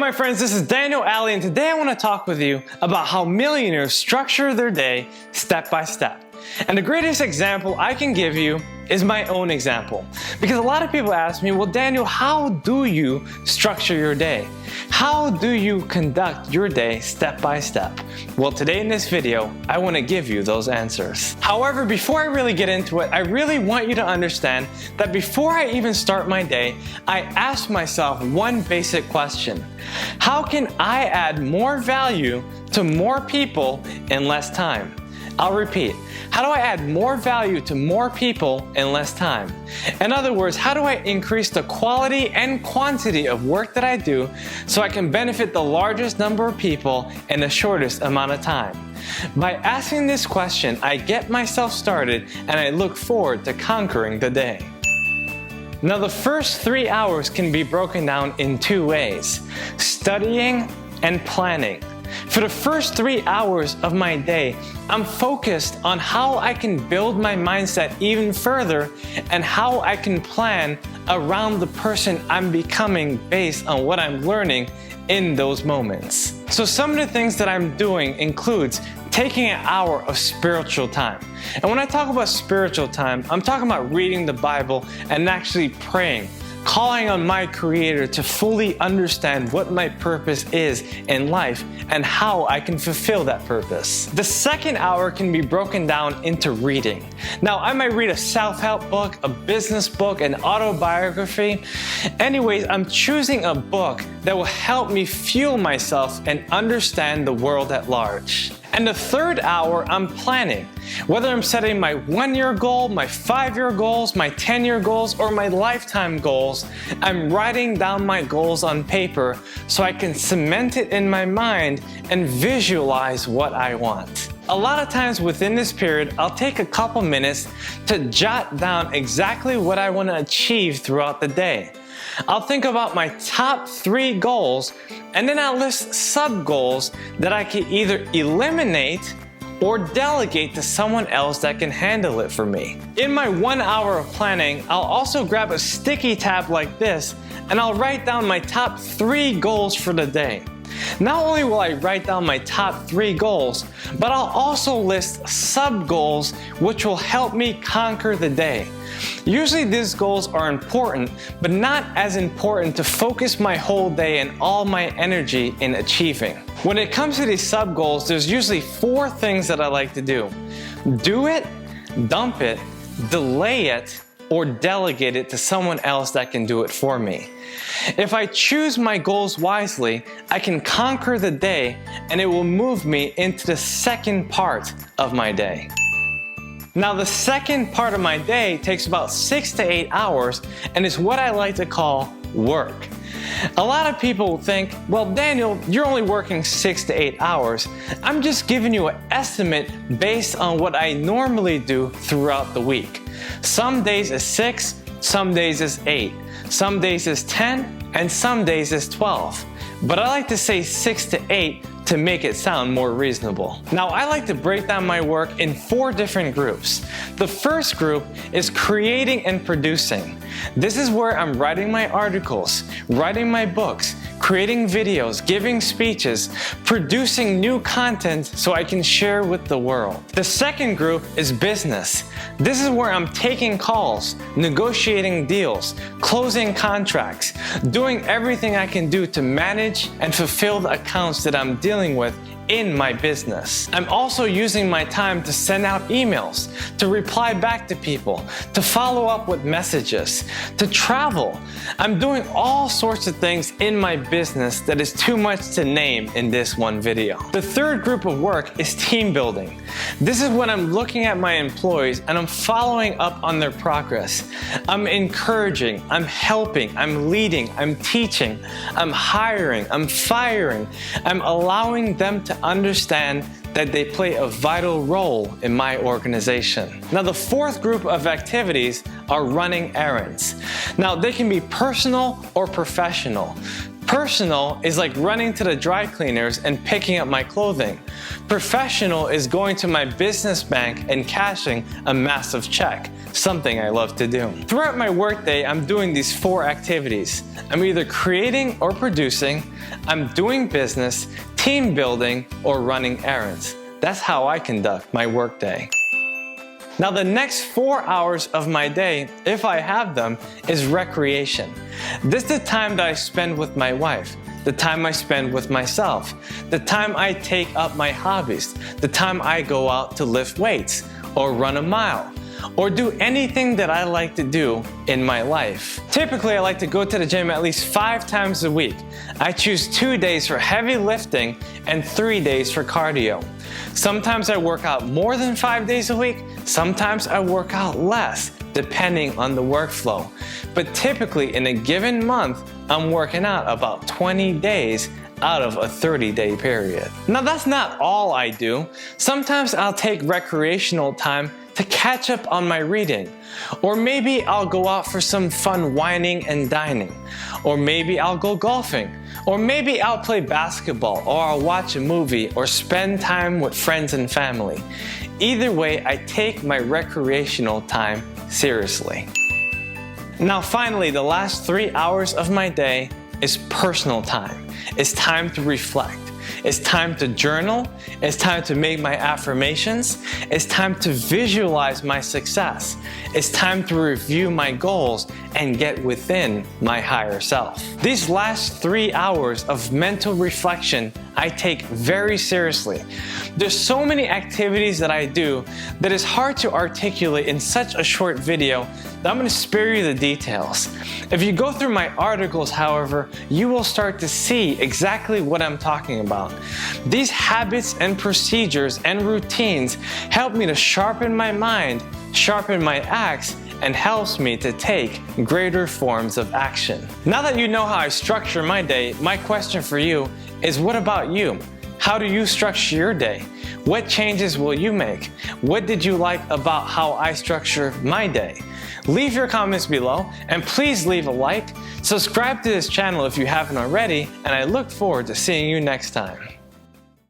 my friends, this is Daniel, Aldie, and today I want to talk with you about how millionaires structure their day step by step. And the greatest example I can give you is my own example. Because a lot of people ask me, well, Daniel, how do you structure your day? How do you conduct your day step by step? Well, today in this video, I want to give you those answers. However, before I really get into it, I really want you to understand that before I even start my day, I ask myself one basic question. How can I add more value to more people in less time? I'll repeat. How do I add more value to more people in less time? In other words, how do I increase the quality and quantity of work that I do so I can benefit the largest number of people in the shortest amount of time? By asking this question, I get myself started and I look forward to conquering the day. Now, the first 3 hours can be broken down in two ways: studying and planning. For the first 3 hours of my day, I'm focused on how I can build my mindset even further and how I can plan around the person I'm becoming based on what I'm learning in those moments. So some of the things that I'm doing includes taking an hour of spiritual time. And when I talk about spiritual time, I'm talking about reading the Bible and actually praying, calling on my Creator to fully understand what my purpose is in life and how I can fulfill that purpose. The second hour can be broken down into reading. Now, I might read a self-help book, a business book, an autobiography. Anyways, I'm choosing a book that will help me fuel myself and understand the world at large. And the third hour, I'm planning. Whether I'm setting my 1-year goal, my 5-year goals, my 10-year goals, or my lifetime goals, I'm writing down my goals on paper so I can cement it in my mind and visualize what I want. A lot of times within this period, I'll take a couple minutes to jot down exactly what I want to achieve throughout the day. I'll think about my top 3 goals, and then I'll list sub-goals that I can either eliminate or delegate to someone else that can handle it for me. In my 1 hour of planning, I'll also grab a sticky tab like this, and I'll write down my top 3 goals for the day. Not only will I write down my top 3 goals, but I'll also list sub-goals which will help me conquer the day. Usually these goals are important, but not as important to focus my whole day and all my energy in achieving. When it comes to these sub-goals, there's usually 4 things that I like to do. Do it, dump it, delay it, or delegate it to someone else that can do it for me. If I choose my goals wisely, I can conquer the day and it will move me into the second part of my day. Now, the second part of my day takes about 6 to 8 hours and is what I like to call work. A lot of people think, well, Daniel, you're only working 6 to 8 hours. I'm just giving you an estimate based on what I normally do throughout the week. Some days is 6, some days is 8, some days is 10, and some days is 12. But I like to say 6 to 8 to make it sound more reasonable. Now, I like to break down my work in 4 different groups. The first group is creating and producing. This is where I'm writing my articles, writing my books, creating videos, giving speeches, producing new content so I can share with the world. The second group is business. This is where I'm taking calls, negotiating deals, closing contracts, doing everything I can do to manage and fulfill the accounts that I'm dealing with in my business. I'm also using my time to send out emails, to reply back to people, to follow up with messages, to travel. I'm doing all sorts of things in my business that is too much to name in this one video. The third group of work is team building. This is when I'm looking at my employees and I'm following up on their progress. I'm encouraging, I'm helping, I'm leading, I'm teaching, I'm hiring, I'm firing. I'm allowing them to understand that they play a vital role in my organization. Now, the fourth group of activities are running errands. Now, they can be personal or professional. Personal is like running to the dry cleaners and picking up my clothing. Professional is going to my business bank and cashing a massive check. something I love to do. Throughout my workday, I'm doing these 4 activities. I'm either creating or producing, I'm doing business, team building, or running errands. That's how I conduct my workday. Now the next 4 hours of my day, if I have them, is recreation. This is the time that I spend with my wife, the time I spend with myself, the time I take up my hobbies, the time I go out to lift weights, or run a mile, or do anything that I like to do in my life. Typically, I like to go to the gym at least 5 times a week. I choose 2 days for heavy lifting and 3 days for cardio. Sometimes I work out more than 5 days a week, sometimes I work out less, depending on the workflow. But typically in a given month, I'm working out about 20 days out of a 30-day period. Now that's not all I do. Sometimes I'll take recreational time to catch up on my reading. Or maybe I'll go out for some fun wining and dining. Or maybe I'll go golfing. Or maybe I'll play basketball, or I'll watch a movie, or spend time with friends and family. Either way, I take my recreational time seriously. Now finally, the last 3 hours of my day is personal time. It's time to reflect. It's time to journal. It's time to make my affirmations. It's time to visualize my success. It's time to review my goals and get within my higher self. These last 3 hours of mental reflection I take very seriously. There's so many activities that I do that is hard to articulate in such a short video that I'm going to spare you the details. If you go through my articles, however, you will start to see exactly what I'm talking about. These habits and procedures and routines help me to sharpen my mind, sharpen my axe, and helps me to take greater forms of action. Now that you know how I structure my day, my question for you is, what about you? How do you structure your day? What changes will you make? What did you like about how I structure my day? Leave your comments below, and please leave a like. Subscribe to this channel if you haven't already, and I look forward to seeing you next time.